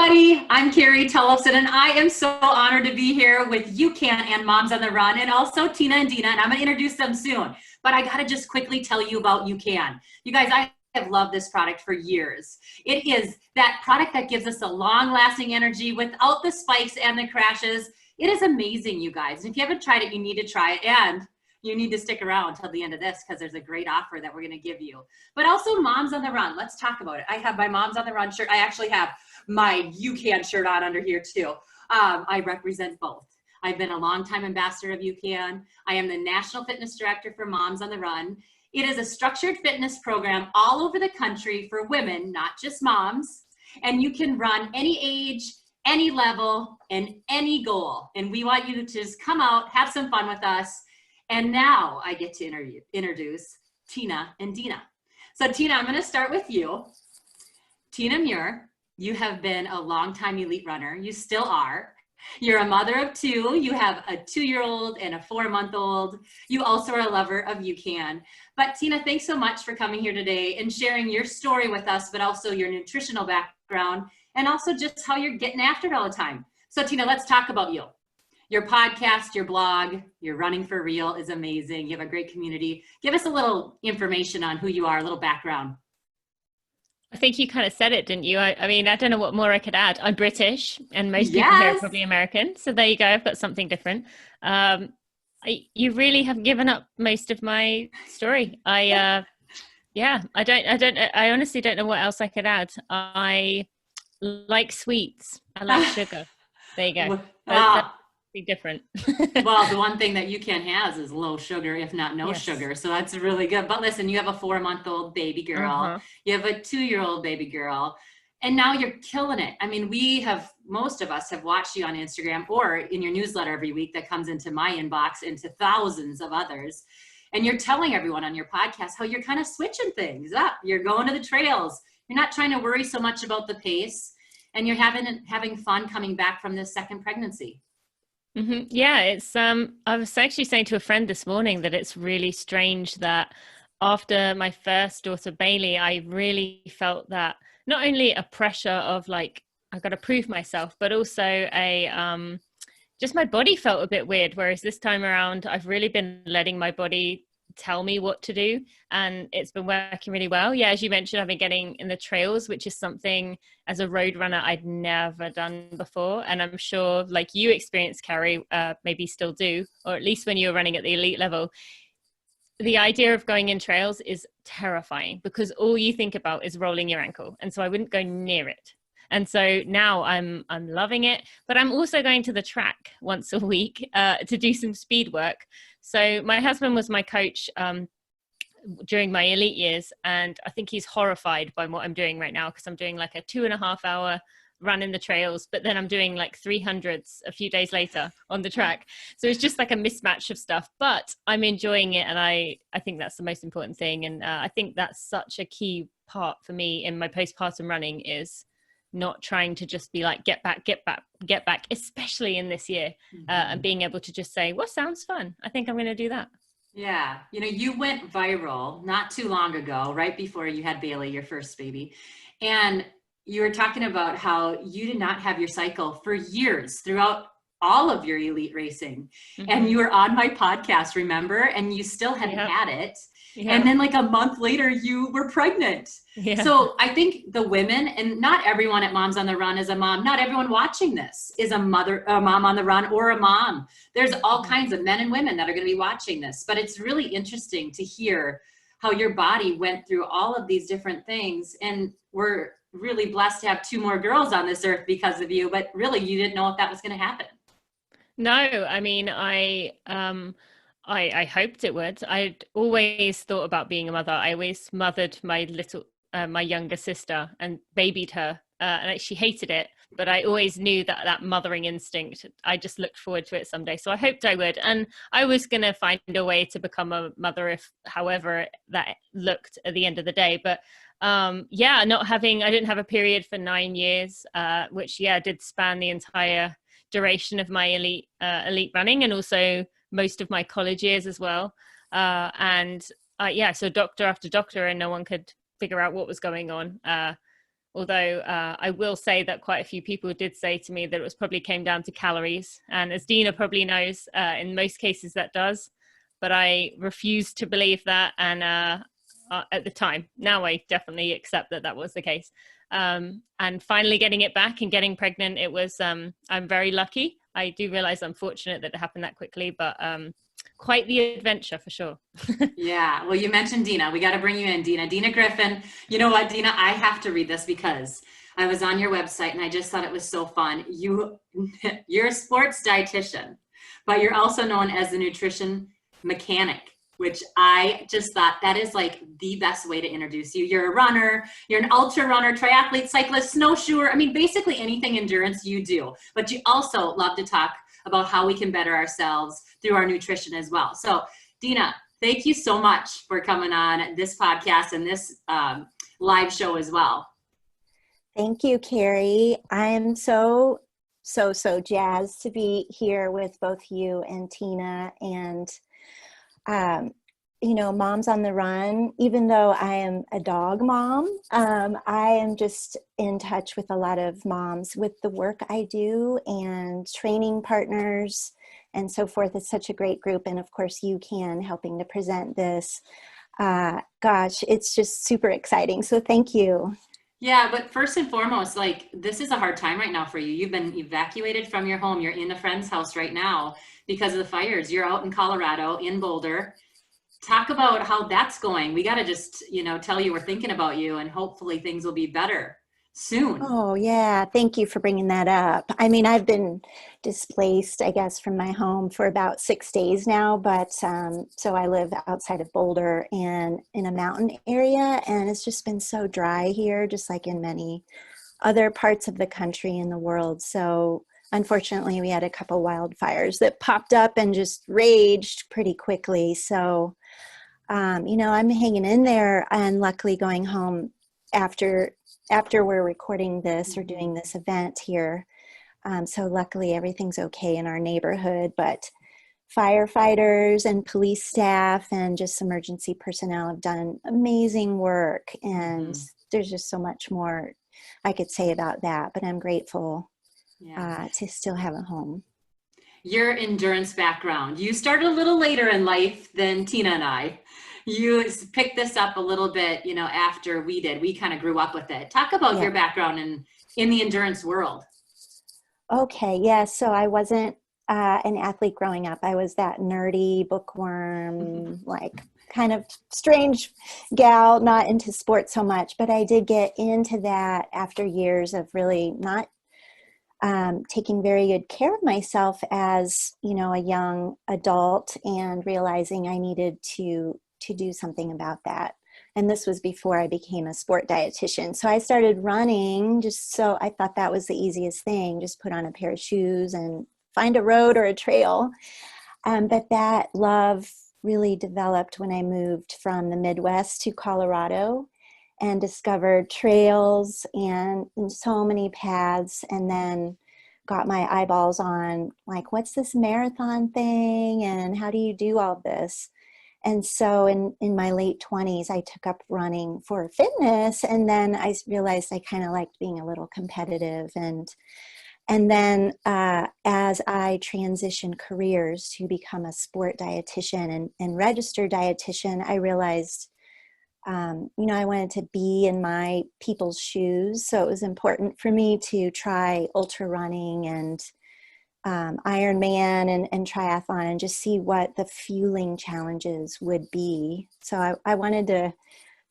everybody, I'm Carrie Tollefson, and I am so honored to be here with UCAN and Moms on the Run, and also Tina and Dina, and I'm going to introduce them soon. But I got to just quickly tell you about UCAN. You guys, I have loved this product for years. It is that product that gives us a long-lasting energy without the spikes and the crashes. It is amazing, you guys. If you haven't tried it, you need to try it, and you need to stick around till the end of this because there's a great offer that we're going to give you. But also Moms on the Run. Let's talk about it. I have my Moms on the Run shirt. I actually have my UCAN shirt on under here too. I represent both. I've been a longtime ambassador of UCAN. I am the National Fitness Director for Moms on the Run. It is a structured fitness program all over the country for women, not just moms. And you can run any age, any level, and any goal. And we want you to just come out, have some fun with us. And now I get to introduce Tina and Dina. So Tina, I'm gonna start with you. Tina Muir, you have been a longtime elite runner. You still are. You're a mother of two. You have a 2-year-old and a 4-month-old. You also are a lover of UCAN. But Tina, thanks so much for coming here today and sharing your story with us, but also your nutritional background and also just how you're getting after it all the time. So Tina, let's talk about you. Your podcast, your blog, your Running for Real is amazing. You have a great community. Give us a little information on who you are, a little background. I think you kind of said it, didn't you? I mean, I don't know what more I could add. I'm British and most people here are probably American. So there you go. I've got something different. You really have given up most of my story. I honestly don't know what else I could add. I like sweets. I like sugar. There you go. That's different. Well, the one thing that UCAN has is low sugar, if not no sugar. So that's really good. But listen, you have a 4-month-old baby girl. You have a 2-year-old baby girl. And now you're killing it. I mean, most of us have watched you on Instagram or in your newsletter every week that comes into my inbox, into thousands of others. And you're telling everyone on your podcast how you're kind of switching things up. You're going to the trails. You're not trying to worry so much about the pace. And you're having fun coming back from this second pregnancy. Yeah, it's I was actually saying to a friend this morning that it's really strange that after my first daughter Bailey, I really felt that not only a pressure of like I've got to prove myself, but also a just my body felt a bit weird. Whereas this time around, I've really been letting my body tell me what to do, and it's been working really well. Yeah, as you mentioned, I've been getting in the trails, which is something as a road runner I'd never done before, and I'm sure like you experienced, Carrie, maybe still do, or at least when you were running at the elite level, the idea of going in trails is terrifying because all you think about is rolling your ankle, and so I wouldn't go near it. And so now I'm loving it, but I'm also going to the track once a week to do some speed work. So my husband was my coach during my elite years, and I think he's horrified by what I'm doing right now because I'm doing like a 2.5-hour run in the trails, but then I'm doing like 300s a few days later on the track. So it's just like a mismatch of stuff, but I'm enjoying it, and I think that's the most important thing. And I think that's such a key part for me in my postpartum running is not trying to just be like, get back, especially in this year, and being able to just say, what sounds fun? I think I'm going to do that. Yeah. You know, you went viral not too long ago, right before you had Bailey, your first baby. And you were talking about how you did not have your cycle for years throughout all of your elite racing. And you were on my podcast, remember? And you still hadn't had it. And then like a month later, you were pregnant. So I think the women, and not everyone at Moms on the Run is a mom. Not everyone watching this is a mom on the run or a mom. There's all kinds of men and women that are going to be watching this. But it's really interesting to hear how your body went through all of these different things. And we're really blessed to have 2 more girls on this earth because of you. But really, you didn't know if that was going to happen. No, I mean, I hoped it would. I'd always thought about being a mother. I always mothered my younger sister and babied her. And she hated it, but I always knew that mothering instinct, I just looked forward to it someday. So I hoped I would. And I was going to find a way to become a mother however that looked at the end of the day. But I didn't have a period for 9 years, which did span the entire duration of my elite running and also most of my college years as well. So doctor after doctor, and no one could figure out what was going on. Although I will say that quite a few people did say to me that it was probably came down to calories. And as Dina probably knows, in most cases that does. But I refused to believe that. And at the time, now I definitely accept that that was the case. And finally getting it back and getting pregnant, it was, I'm very lucky. I do realize I'm fortunate that it happened that quickly, but quite the adventure for sure. Yeah, well, you mentioned Dina. We got to bring you in, Dina. Dina Griffin. You know what, Dina? I have to read this because I was on your website and I just thought it was so fun. You're a sports dietitian, but you're also known as the nutrition mechanic, which I just thought that is like the best way to introduce you. You're a runner, you're an ultra runner, triathlete, cyclist, snowshoer. I mean, basically anything endurance you do, but you also love to talk about how we can better ourselves through our nutrition as well. So Dina, thank you so much for coming on this podcast and this live show as well. Thank you, Carrie. I am so jazzed to be here with both you and Tina and you know, Moms on the Run. Even though I am a dog mom, I am just in touch with a lot of moms with the work I do and training partners and so forth. It's such a great group. And of course, UCAN helping to present this. Gosh, it's just super exciting. So thank you. Yeah, but first and foremost, like, this is a hard time right now for you. You've been evacuated from your home. You're in a friend's house right now because of the fires. You're out in Colorado, in Boulder. Talk about how that's going. We got to just, you know, tell you we're thinking about you and hopefully things will be better soon. Oh, yeah. Thank you for bringing that up. I mean, I've been displaced, I guess, from my home for about 6 days now, but so I live outside of Boulder and in a mountain area, and it's just been so dry here, just like in many other parts of the country and the world. So unfortunately, we had a couple wildfires that popped up and just raged pretty quickly. So, you know, I'm hanging in there and luckily going home after we're recording this or doing this event here. So luckily everything's okay in our neighborhood, but firefighters and police staff and just emergency personnel have done amazing work. And there's just so much more I could say about that, but I'm grateful to still have a home. Your endurance background, you started a little later in life than Tina and I. You picked this up a little bit, you know, after we did. We kind of grew up with it. Talk about your background in the endurance world. Okay, yeah. So I wasn't an athlete growing up. I was that nerdy bookworm, like kind of strange gal, not into sports so much. But I did get into that after years of really not taking very good care of myself as, you know, a young adult and realizing I needed to do something about that. And this was before I became a sport dietitian. So I started running just so I thought that was the easiest thing, just put on a pair of shoes and find a road or a trail. But that love really developed when I moved from the Midwest to Colorado and discovered trails and so many paths, and then got my eyeballs on like, what's this marathon thing and how do you do all this? And so in my late 20s, I took up running for fitness, and then I realized I kind of liked being a little competitive. And then as I transitioned careers to become a sport dietitian and registered dietitian, I realized, you know, I wanted to be in my people's shoes. So it was important for me to try ultra running and Ironman and triathlon and just see what the fueling challenges would be. So I wanted to,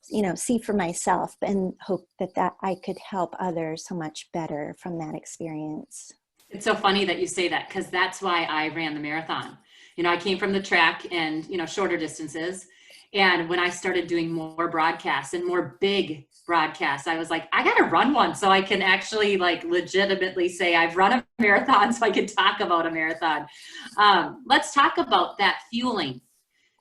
you know, see for myself and hope that I could help others so much better from that experience. It's so funny that you say that, because that's why I ran the marathon. You know, I came from the track and, you know, shorter distances. And when I started doing more broadcasts and more big broadcasts, I was like, I got to run one so I can actually like legitimately say I've run a marathon so I can talk about a marathon. Let's talk about that fueling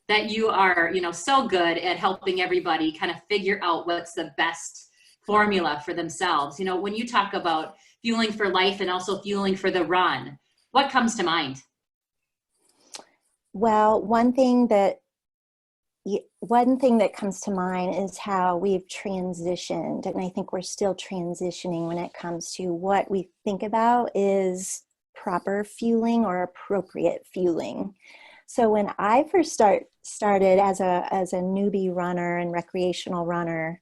that you are, you know, so good at helping everybody kind of figure out what's the best formula for themselves. You know, when you talk about fueling for life and also fueling for the run, what comes to mind? Well, one thing that one thing that comes to mind is how we've transitioned, and I think we're still transitioning when it comes to what we think about is proper fueling or appropriate fueling. So when I first started as a newbie runner and recreational runner,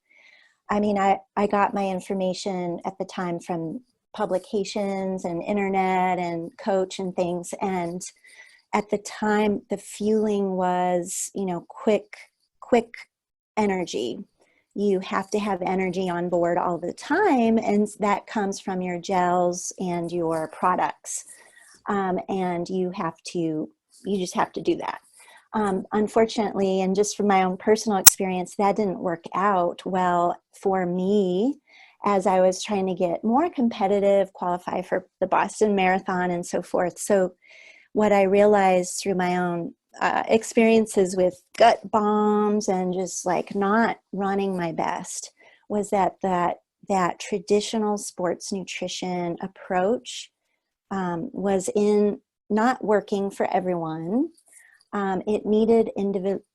I mean, I got my information at the time from publications and internet and coach and things. And at the time, the fueling was, quick energy. You have to have energy on board all the time. And that comes from your gels and your products. And you just have to do that. Unfortunately, and just from my own personal experience, that didn't work out well for me as I was trying to get more competitive, qualify for the Boston Marathon and so forth. So what I realized through my own experiences with gut bombs and just like not running my best was that traditional sports nutrition approach was not working for everyone. It needed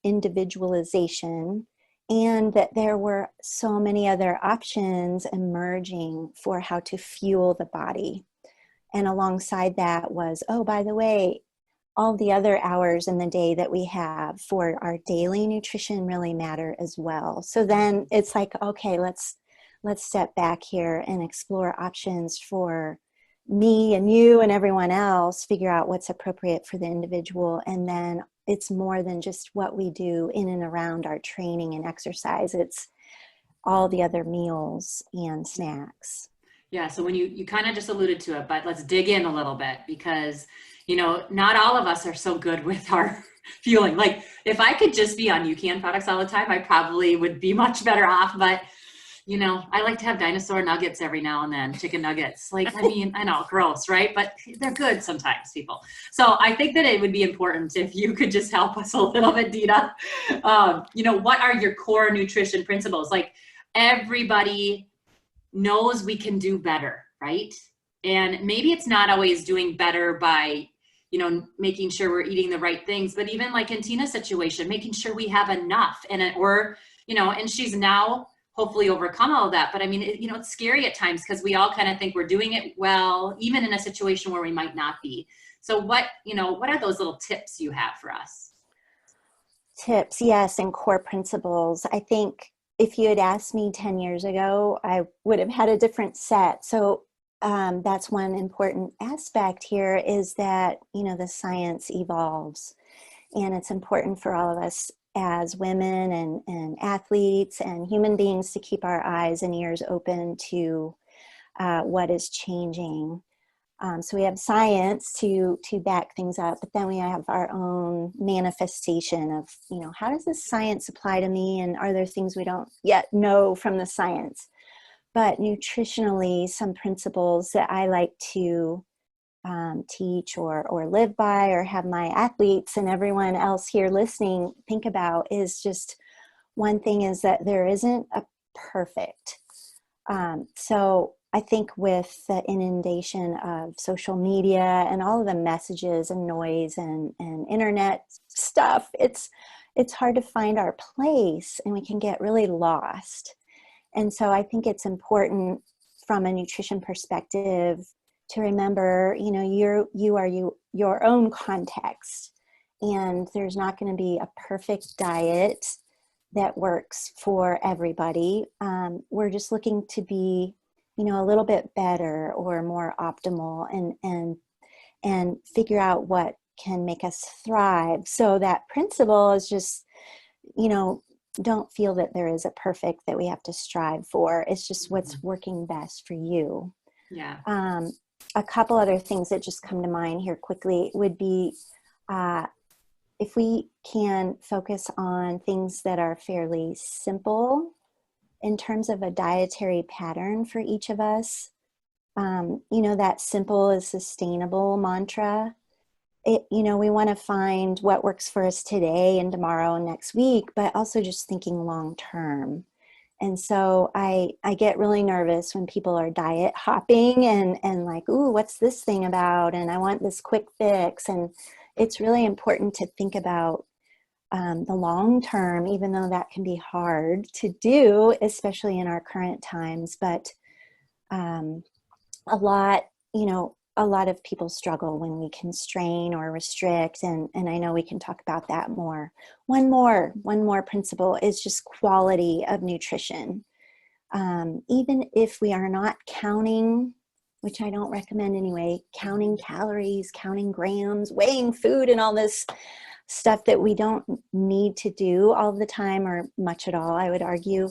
individualization, and that there were so many other options emerging for how to fuel the body. And alongside that was, oh, by the way, all the other hours in the day that we have for our daily nutrition really matter as well. So then it's like, okay, let's step back here and explore options for me and you and everyone else, figure out what's appropriate for the individual. And then it's more than just what we do in and around our training and exercise. It's all the other meals and snacks. Yeah. So when you kind of just alluded to it, but let's dig in a little bit because, not all of us are so good with our fueling. Like if I could just be on UCAN products all the time, I probably would be much better off. But I like to have dinosaur nuggets every now and then, chicken nuggets. Like, I mean, I know, gross, right? But they're good sometimes, people. So I think that it would be important if you could just help us a little bit, Dina. What are your core nutrition principles? Like everybody knows we can do better, right? And maybe it's not always doing better by, making sure we're eating the right things, but even like in Tina's situation, making sure we have enough and she's now hopefully overcome all of that. But I mean, it's scary at times because we all kind of think we're doing it well, even in a situation where we might not be. So what are those little tips you have for us? Tips, yes, and core principles. I think if you had asked me 10 years ago, I would have had a different set. So that's one important aspect here is that, the science evolves, and it's important for all of us as women and athletes and human beings to keep our eyes and ears open to what is changing. So we have science to back things up, but then we have our own manifestation of, how does this science apply to me? And are there things we don't yet know from the science? But nutritionally, some principles that I like to teach or live by or have my athletes and everyone else here listening think about is just one thing is that there isn't a perfect. So I think with the inundation of social media and all of the messages and noise and internet stuff, it's hard to find our place and we can get really lost. And so I think it's important from a nutrition perspective to remember, you are your own context, and there's not going to be a perfect diet that works for everybody. We're just looking to be, a little bit better or more optimal and figure out what can make us thrive. So that principle is just, don't feel that there is a perfect that we have to strive for. It's just what's working best for you. Yeah. A couple other things that just come to mind here quickly would be if we can focus on things that are fairly simple in terms of a dietary pattern for each of us. That simple is sustainable mantra. We want to find what works for us today and tomorrow and next week, but also just thinking long term. And so I get really nervous when people are diet hopping and like, ooh, what's this thing about? And I want this quick fix. And it's really important to think about the long term, even though that can be hard to do, especially in our current times. But a lot of people struggle when we constrain or restrict, and I know we can talk about that more. One more principle is just quality of nutrition. Even if we are not counting, which I don't recommend anyway, counting calories, counting grams, weighing food, and all this stuff that we don't need to do all the time or much at all, I would argue.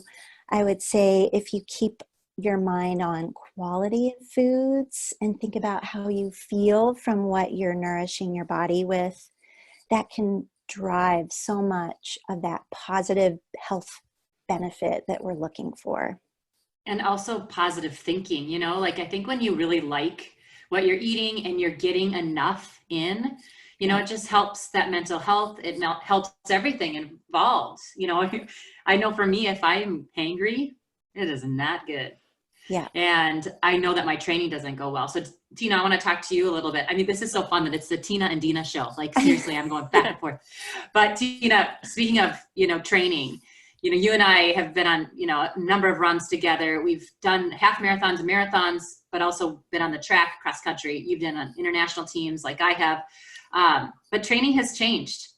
I would say if you keep your mind on quality of foods and think about how you feel from what you're nourishing your body with, that can drive so much of that positive health benefit that we're looking for. And also positive thinking, you know, like I think when you really like what you're eating and you're getting enough in, you know, it just helps that mental health. It helps everything involved. You know, I know for me, if I'm hangry, it is not good. Yeah. And I know that my training doesn't go well. So Tina, I want to talk to you a little bit. I mean, this is so fun that it's the Tina and Dina show. Like seriously, I'm going back and forth. But Tina, speaking of, you know, training, you know, you and I have been on, you know, a number of runs together. We've done half marathons and marathons, but also been on the track, cross country. You've been on international teams like I have. But training has changed.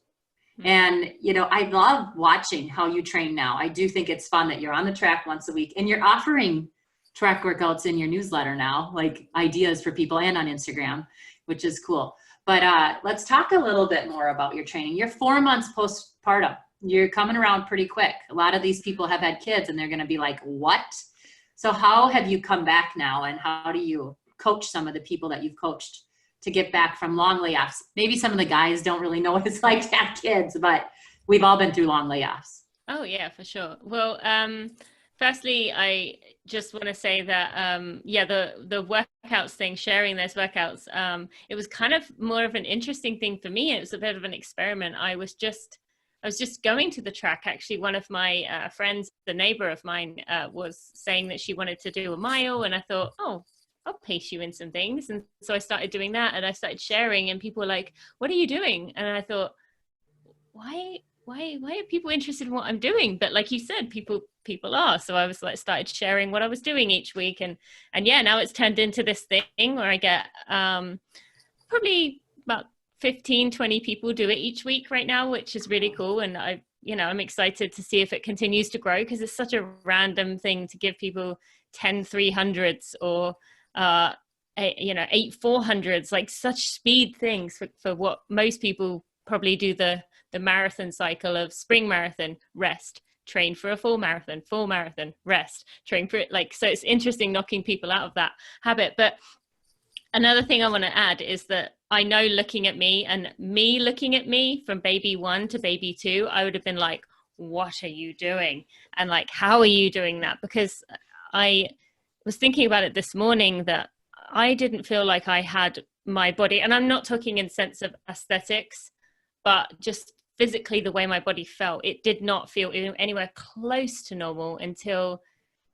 And, you know, I love watching how you train now. I do think it's fun that you're on the track once a week and you're offering track workouts in your newsletter now, like ideas for people, and on Instagram, which is cool. But let's talk a little bit more about your training. You're 4 months postpartum. You're coming around pretty quick. A lot of these people have had kids and they're going to be like, what? So how have you come back now, and how do you coach some of the people that you've coached to get back from long layoffs? Maybe some of the guys don't really know what it's like to have kids, but we've all been through long layoffs. Oh yeah, for sure. Well, firstly, I just want to say that, the workouts thing, sharing those workouts, it was kind of more of an interesting thing for me. It was a bit of an experiment. I was just going to the track. Actually, one of my friends, the neighbor of mine, was saying that she wanted to do a mile, and I thought, oh, I'll pace you in some things. And so I started doing that, and I started sharing, and people were like, what are you doing? And I thought, why are people interested in what I'm doing? But like you said, people are. So I was like, started sharing what I was doing each week. And yeah, now it's turned into this thing where I get probably about 15, 20 people do it each week right now, which is really cool. And I'm excited to see if it continues to grow, because it's such a random thing to give people 10 300s or 8 400s, like such speed things for what most people probably do the marathon cycle of spring marathon, rest, train for a full marathon, rest, train for it. Like, so it's interesting knocking people out of that habit. But another thing I want to add is that I know looking at me from baby 1 to baby 2, I would have been like, what are you doing? And like, how are you doing that? Because I was thinking about it this morning that I didn't feel like I had my body, and I'm not talking in sense of aesthetics, but just physically the way my body felt. It did not feel anywhere close to normal until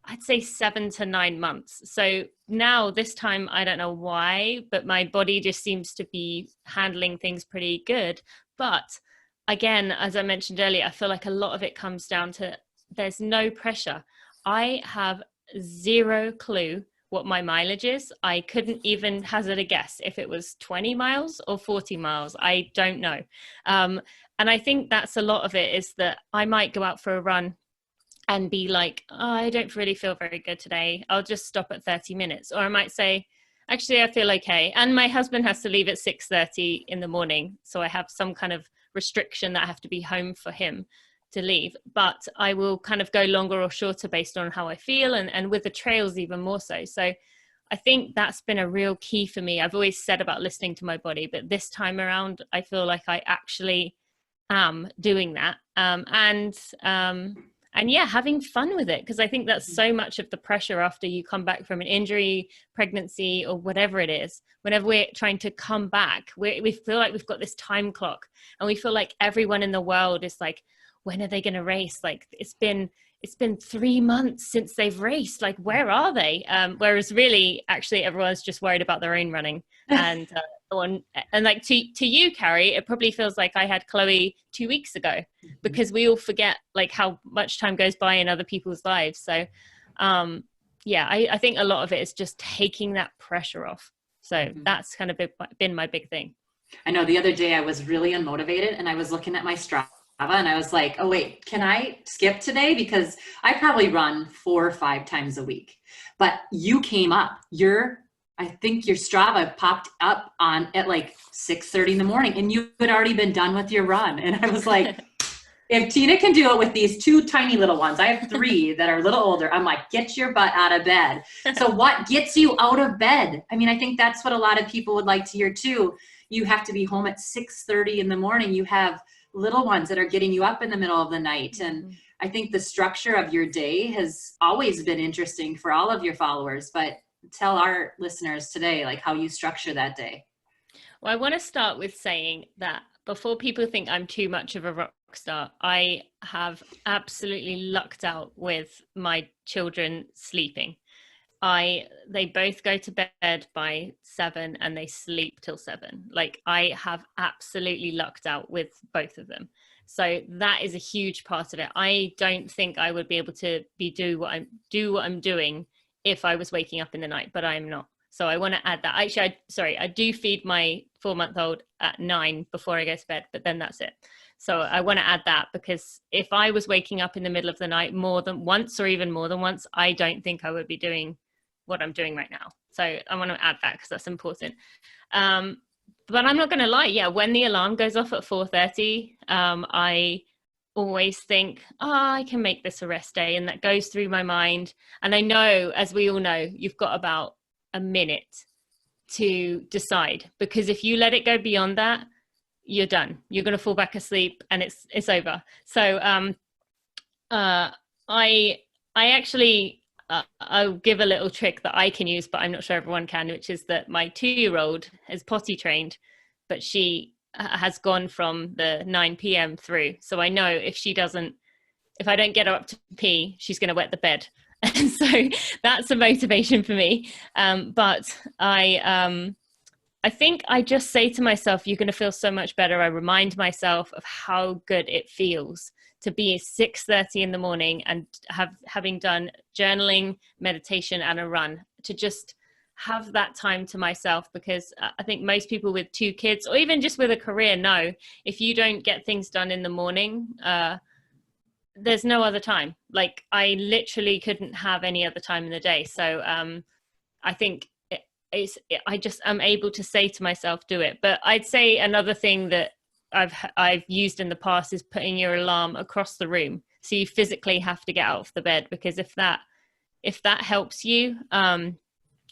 I'd say 7 to 9 months. So now this time, I don't know why, but my body just seems to be handling things pretty good. But again, as I mentioned earlier, I feel like a lot of it comes down to there's no pressure. I have zero clue what my mileage is. I couldn't even hazard a guess if it was 20 miles or 40 miles. I don't know. And I think that's a lot of it, is that I might go out for a run and be like, oh, I don't really feel very good today. I'll just stop at 30 minutes. Or I might say, actually, I feel okay. And my husband has to leave at 6:30 in the morning. So I have some kind of restriction that I have to be home for him to leave. But I will kind of go longer or shorter based on how I feel. And with the trails, even more so. So I think that's been a real key for me. I've always said about listening to my body, but this time around, I feel like I actually am doing that. And yeah, having fun with it, because I think that's so much of the pressure after you come back from an injury, pregnancy, or whatever it is. Whenever we're trying to come back, we feel like we've got this time clock, and we feel like everyone in the world is like, when are they going to race? Like it's been 3 months since they've raced. Like, where are they? Whereas really, actually, everyone's just worried about their own running. And on, and like to you, Carrie, it probably feels like I had Chloe 2 weeks ago, because we all forget like how much time goes by in other people's lives. So yeah, I think a lot of it is just taking that pressure off. So that's kind of been my big thing. I know the other day I was really unmotivated and I was looking at my Strava and I was like, oh wait, can I skip today? Because I probably run 4 or 5 times a week. But you came up, I think your Strava popped up at like 6:30 in the morning and you had already been done with your run. And I was like, if Tina can do it with these 2 tiny little ones, I have 3 that are a little older. I'm like, get your butt out of bed. So what gets you out of bed? I mean, I think that's what a lot of people would like to hear too. You have to be home at 6:30 in the morning. You have little ones that are getting you up in the middle of the night. And I think the structure of your day has always been interesting for all of your followers, but tell our listeners today, like how you structure that day. Well, I want to start with saying that before people think I'm too much of a rock star, I have absolutely lucked out with my children sleeping. They both go to bed by 7 and they sleep till 7. Like I have absolutely lucked out with both of them. So that is a huge part of it. I don't think I would be able to do what I'm doing if I was waking up in the night, but I'm not. So I want to add that. Actually, I do feed my 4-month-old at 9 before I go to bed, but then that's it. So I want to add that, because if I was waking up in the middle of the night more than once or even more than once, I don't think I would be doing what I'm doing right now. So I want to add that because that's important. But I'm not going to lie. Yeah. When the alarm goes off at 4:30, I always think, I can make this a rest day. And that goes through my mind. And I know, as we all know, you've got about a minute to decide, because if you let it go beyond that, you're done. You're going to fall back asleep and it's over. So I actually, I'll give a little trick that I can use, but I'm not sure everyone can, which is that my 2-year-old is potty trained, but she has gone from the 9 p.m. through. So I know if I don't get her up to pee, she's going to wet the bed. And so that's a motivation for me. But I think I just say to myself, you're going to feel so much better. I remind myself of how good it feels to be at 6:30 in the morning and having done journaling, meditation, and a run, to just have that time to myself. Because I think most people with 2 kids, or even just with a career, know if you don't get things done in the morning, there's no other time. Like I literally couldn't have any other time in the day. So I think I'm able to say to myself, do it. But I'd say another thing that I've used in the past is putting your alarm across the room, so you physically have to get out of the bed. Because if that helps you,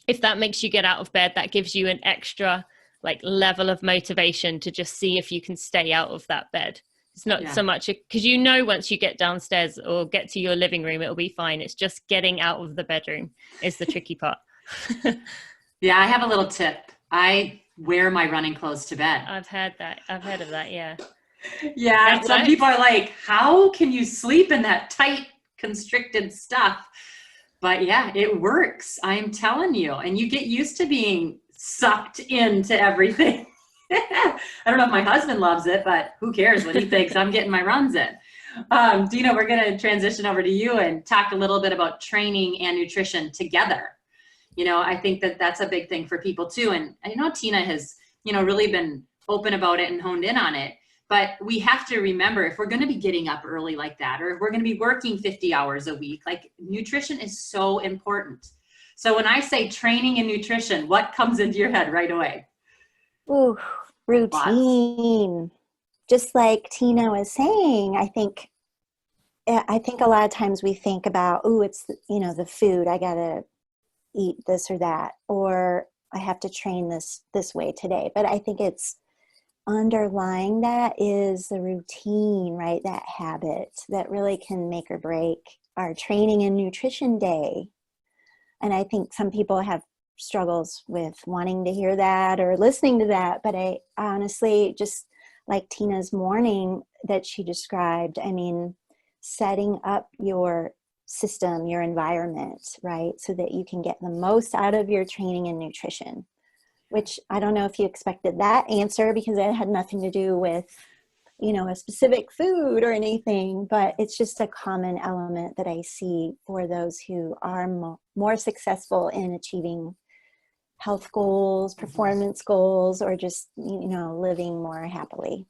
if that makes you get out of bed, that gives you an extra like level of motivation to just see if you can stay out of that bed. It's not so much because once you get downstairs or get to your living room, it'll be fine. It's just getting out of the bedroom is the tricky part. Yeah, I have a little tip. I wear my running clothes to bed. I've heard of that. Yeah. Yeah. Some people are like, how can you sleep in that tight, constricted stuff? But yeah, it works. I'm telling you. And you get used to being sucked into everything. I don't know if my husband loves it, but who cares what he thinks? I'm getting my runs in. Dina, we're going to transition over to you and talk a little bit about training and nutrition together. I think that that's a big thing for people too. And I know Tina has, really been open about it and honed in on it. But we have to remember, if we're going to be getting up early like that, or if we're going to be working 50 hours a week, like nutrition is so important. So when I say training and nutrition, what comes into your head right away? Ooh, routine. Just like Tina was saying, I think a lot of times we think about, it's, the food, I got to eat this or that, or I have to train this way today. But I think it's underlying that is the routine, right? That habit that really can make or break our training and nutrition day. And I think some people have struggles with wanting to hear that or listening to that. But I honestly, just like Tina's morning that she described, I mean, setting up your system, your environment, right? So that you can get the most out of your training and nutrition. which I don't know if you expected that answer because it had nothing to do with, a specific food or anything, but it's just a common element that I see for those who are more successful in achieving health goals, performance goals, or just, living more happily.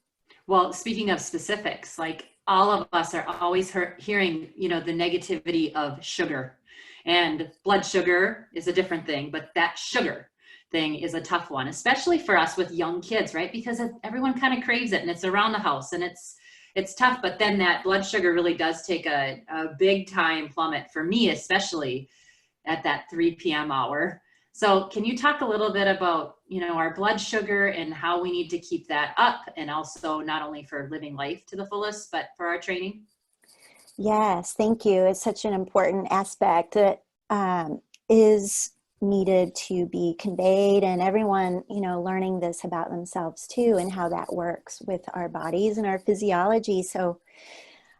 Well, speaking of specifics, like all of us are always hearing, the negativity of sugar, and blood sugar is a different thing, but that sugar thing is a tough one, especially for us with young kids, right? Because everyone kind of craves it and it's around the house and it's tough, but then that blood sugar really does take a big time plummet for me, especially at that 3 p.m. hour. So can you talk a little bit about, our blood sugar and how we need to keep that up, and also not only for living life to the fullest, but for our training? Yes, thank you. It's such an important aspect that is needed to be conveyed, and everyone, learning this about themselves too, and how that works with our bodies and our physiology. So,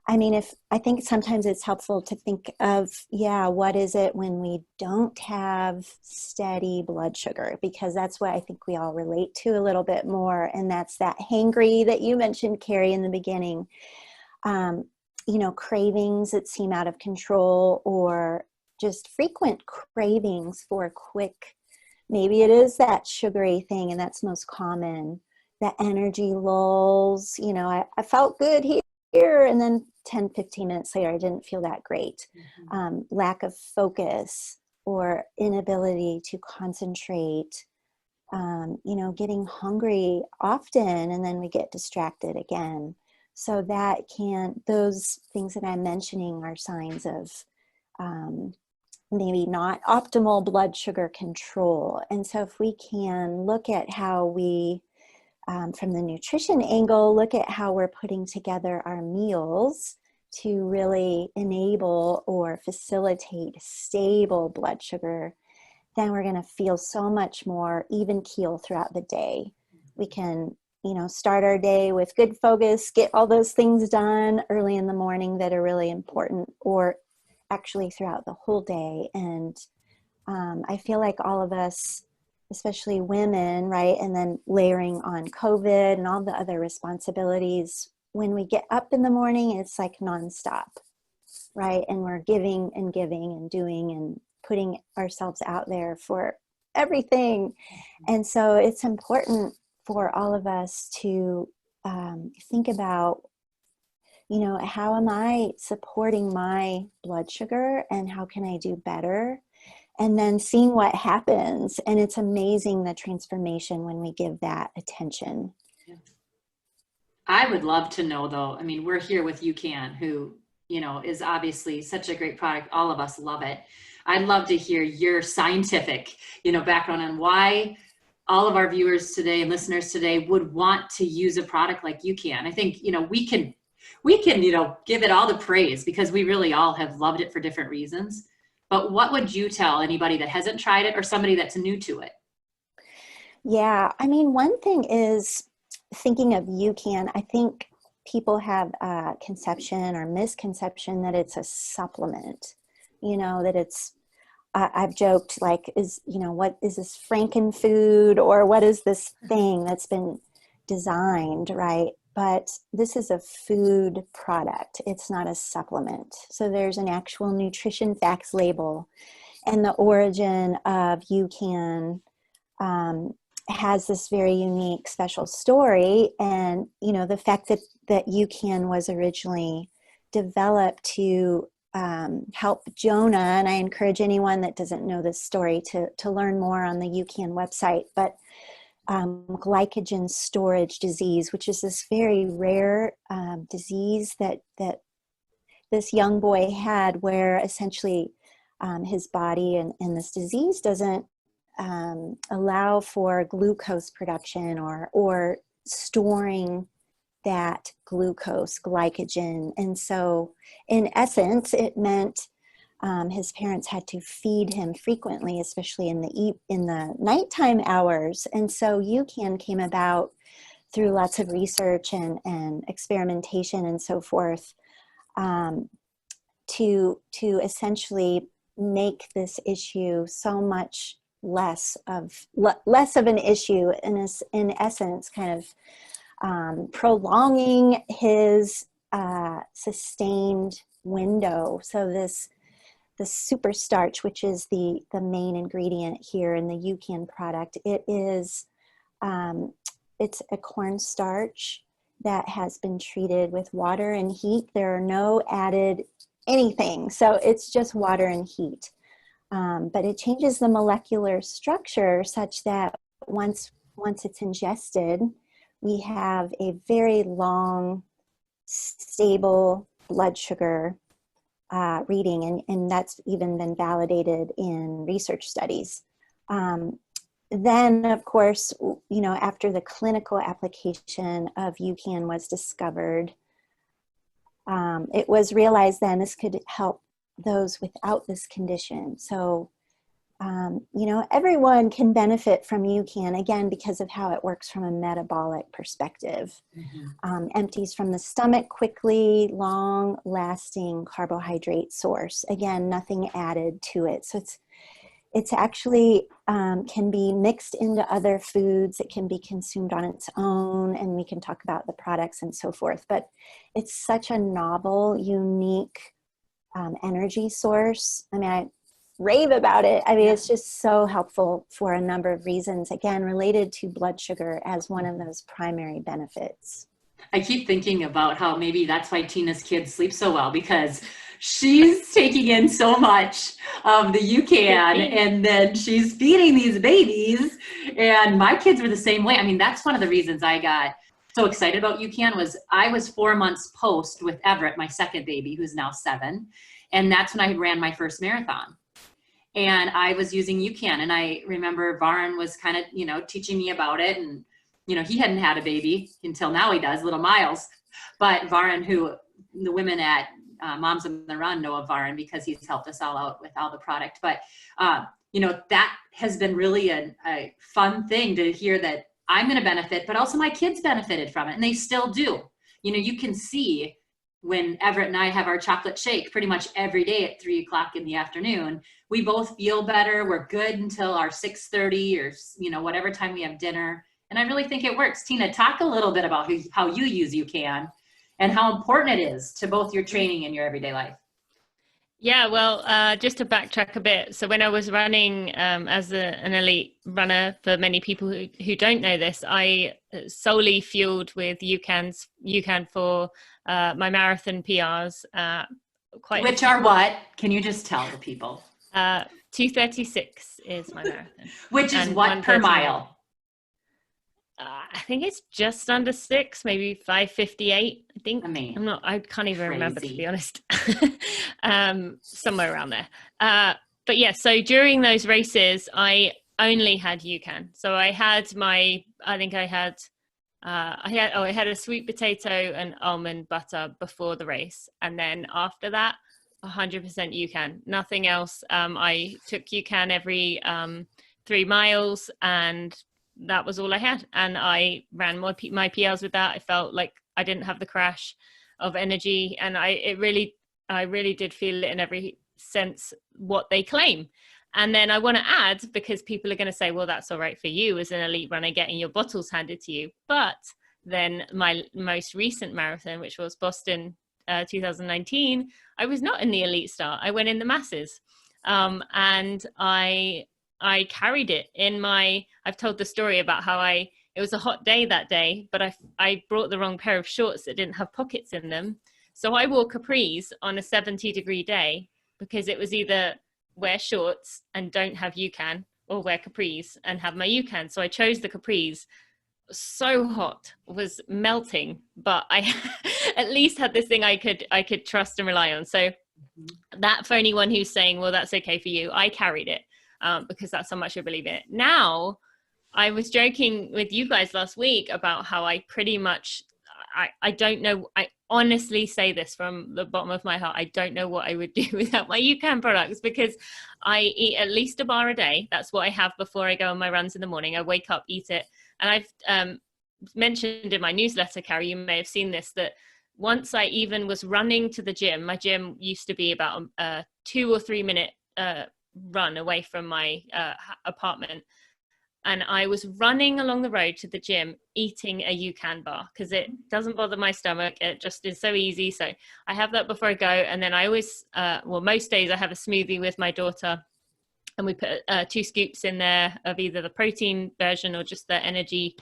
I think sometimes it's helpful to think of, what is it when we don't have steady blood sugar? Because that's what I think we all relate to a little bit more. And that's that hangry that you mentioned, Carrie, in the beginning. Cravings that seem out of control, or just frequent cravings for quick, maybe it is that sugary thing, and that's most common. That energy lulls, I felt good here, and then 10, 15 minutes later, I didn't feel that great. Lack of focus or inability to concentrate, getting hungry often, and then we get distracted again. So those things that I'm mentioning are signs of maybe not optimal blood sugar control. And so if we can look at how we, from the nutrition angle, look at how we're putting together our meals to really enable or facilitate stable blood sugar, then we're going to feel so much more even keel throughout the day. We can start our day with good focus, get all those things done early in the morning that are really important, or actually throughout the whole day. And I feel like all of us, especially women, right, and then layering on COVID and all the other responsibilities, when we get up in the morning, it's like nonstop, right? And we're giving and giving and doing and putting ourselves out there for everything. And so it's important for all of us to think about, how am I supporting my blood sugar, and how can I do better? And then seeing what happens. And it's amazing the transformation when we give that attention. I would love to know, though, we're here with UCAN, who, is obviously such a great product. All of us love it. I'd love to hear your scientific, background on why all of our viewers today and listeners today would want to use a product like UCAN. I think, we can, give it all the praise, because we really all have loved it for different reasons. But what would you tell anybody that hasn't tried it, or somebody that's new to it? Yeah, one thing is, thinking of UCAN, I think people have a conception or misconception that it's a supplement, that it's, I've joked, like, what is this Frankenfood, or what is this thing that's been designed, right? But this is a food product. It's not a supplement. So there's an actual nutrition facts label, and the origin of UCAN has this very unique, special story. And, the fact that UCAN was originally developed to help Jonah, and I encourage anyone that doesn't know this story to learn more on the UCAN website, but glycogen storage disease, which is this very rare disease that this young boy had, where essentially his body and this disease doesn't allow for glucose production or storing that glucose, glycogen. And so in essence, it meant his parents had to feed him frequently, especially in the nighttime hours. And so UCAN came about through lots of research and experimentation and so forth, to essentially make this issue so much less of an issue, in essence, kind of prolonging his sustained window. So the super starch, which is the main ingredient here in the UCAN product, it's a cornstarch that has been treated with water and heat. There are no added anything, so it's just water and heat. But it changes the molecular structure such that once it's ingested, we have a very long, stable blood sugar reading, and that's even been validated in research studies. Then, of course, after the clinical application of UCAN was discovered, it was realized then this could help those without this condition. So, everyone can benefit from UCAN, again, because of how it works from a metabolic perspective. Mm-hmm. Empties from the stomach quickly, long-lasting carbohydrate source. Again, nothing added to it. So it's actually can be mixed into other foods. It can be consumed on its own, and we can talk about the products and so forth. But it's such a novel, unique energy source. I mean, I rave about it. I mean, it's just so helpful for a number of reasons, again, related to blood sugar as one of those primary benefits. I keep thinking about how maybe that's why Tina's kids sleep so well, because she's taking in so much of the UCAN and then she's feeding these babies, and my kids were the same way. I mean, that's one of the reasons I got so excited about UCAN was I was 4 months post with Everett, my second baby, who's now 7. And that's when I ran my first marathon. And I was using UCAN. And I remember Varun was kind of, teaching me about it. And, he hadn't had a baby until now he does, little Miles. But Varun, who the women at Moms on the Run know of Varun because he's helped us all out with all the product. But, that has been really a fun thing to hear that I'm going to benefit, but also my kids benefited from it, and they still do. You can see when Everett and I have our chocolate shake pretty much every day at 3:00 in the afternoon, we both feel better. We're good until our 6:30 or, whatever time we have dinner. And I really think it works. Tina, talk a little bit about how you use UCAN and how important it is to both your training and your everyday life. Yeah, well, just to backtrack a bit. So when I was running as an elite runner, for many people who don't know this, I solely fueled with UCAN for my marathon PRs. Which are what? Can you just tell the people? 2:36 is my marathon. Which is what per mile? I think it's just under 6, maybe 5:58. I think. I can't even remember, to be honest. Somewhere around there. But yeah, so during those races, I only had UCAN. So I had I had a sweet potato and almond butter before the race, and then after that, 100% UCAN. Nothing else. I took UCAN every 3 miles, and that was all I had. And I ran my PRs with that. I felt like I didn't have the crash of energy, and I really did feel it in every sense what they claim. And then I want to add, because people are going to say, well, that's all right for you as an elite runner getting your bottles handed to you. But then my most recent marathon, which was Boston 2019, I was not in the elite start. I went in the masses. And I carried it I've told the story about how it was a hot day that day, but I brought the wrong pair of shorts that didn't have pockets in them. So I wore capris on a 70-degree day, because it was either wear shorts and don't have UCAN, or wear capris and have my UCAN. So I chose the capris. So hot, was melting, but I at least had this thing I could trust and rely on. So that, for anyone who's saying, well, that's okay for you, I carried it. Because that's how much I believe in it. Now, I was joking with you guys last week about how I pretty much, I don't know, I honestly say this from the bottom of my heart, I don't know what I would do without my UCAN products, because I eat at least a bar a day. That's what I have before I go on my runs in the morning. I wake up, eat it. And I've mentioned in my newsletter, Carrie, you may have seen this, that once I even was running to the gym, my gym used to be about a 2 or 3 minute run away from my apartment. And I was running along the road to the gym, eating a UCAN bar because it doesn't bother my stomach. It just is so easy. So I have that before I go. And then I always, most days I have a smoothie with my daughter, and we put 2 scoops in there of either the protein version or just the energy,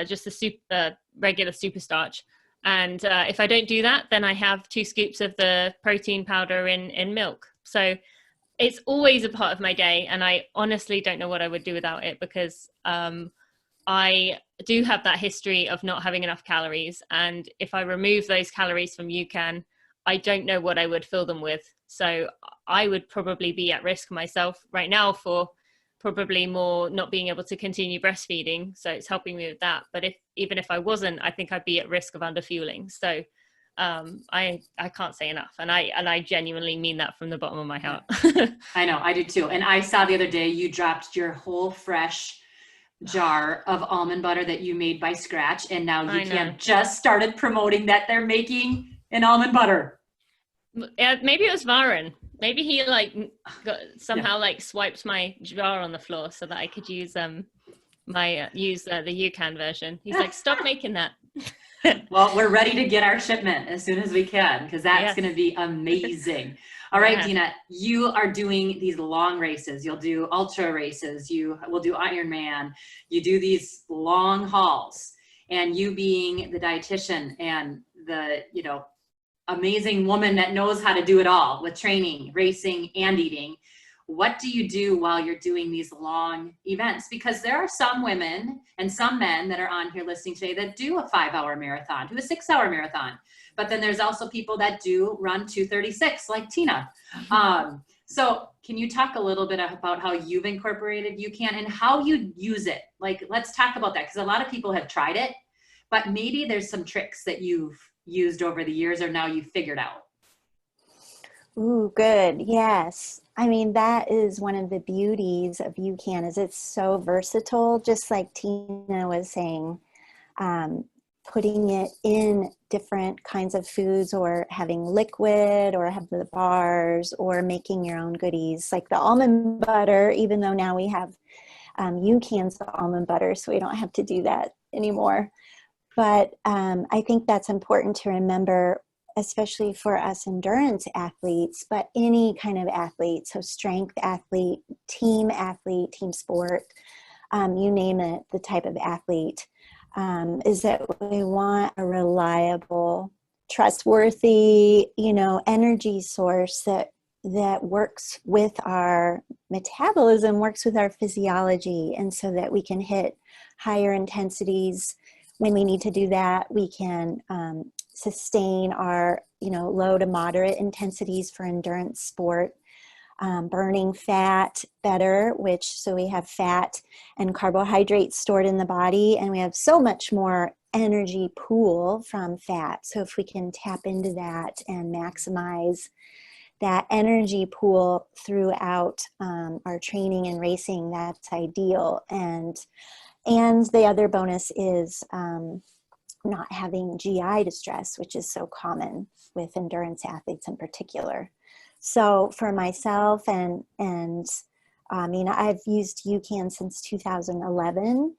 just the regular super starch. And if I don't do that, then I have 2 scoops of the protein powder in milk. So it's always a part of my day, and I honestly don't know what I would do without it, because I do have that history of not having enough calories. And if I remove those calories from UCAN, I don't know what I would fill them with. So I would probably be at risk myself right now for probably more not being able to continue breastfeeding. So it's helping me with that. But even if I wasn't, I think I'd be at risk of underfueling. So I can't say enough. And I genuinely mean that from the bottom of my heart. I know, I do too. And I saw the other day, you dropped your whole fresh jar of almond butter that you made by scratch. And now UCAN just started promoting that they're making an almond butter. Maybe it was Varan. Maybe he somehow swiped my jar on the floor so that I could use the UCAN version. He's like, stop making that. Well, we're ready to get our shipment as soon as we can, because that's going to be amazing. All right, Dina, you are doing these long races. You'll do ultra races. You will do Ironman. You do these long hauls, and you being the dietitian and the, amazing woman that knows how to do it all with training, racing, and eating. What do you do while you're doing these long events? Because there are some women and some men that are on here listening today that do a 5-hour marathon, do a 6-hour marathon. But then there's also people that do run 2:36 like Tina. So can you talk a little bit about how you've incorporated UCAN and how you use it? Like, let's talk about that, because a lot of people have tried it, but maybe there's some tricks that you've used over the years or now you've figured out. Ooh, good. Yes. I mean, that is one of the beauties of UCAN, is it's so versatile, just like Tina was saying, putting it in different kinds of foods, or having liquid, or have the bars, or making your own goodies like the almond butter, even though now we have UCAN's almond butter, so we don't have to do that anymore. But I think that's important to remember, especially for us endurance athletes, but any kind of athlete, so strength athlete, team sport, you name it, the type of athlete, is that we want a reliable, trustworthy, energy source that works with our metabolism, works with our physiology, and so that we can hit higher intensities when we need to do that. We can sustain our, low to moderate intensities for endurance sport, burning fat better, so we have fat and carbohydrates stored in the body, and we have so much more energy pool from fat. So if we can tap into that and maximize that energy pool throughout our training and racing, that's ideal. And the other bonus is not having GI distress, which is so common with endurance athletes in particular. So for myself, and I've used UCAN since 2011,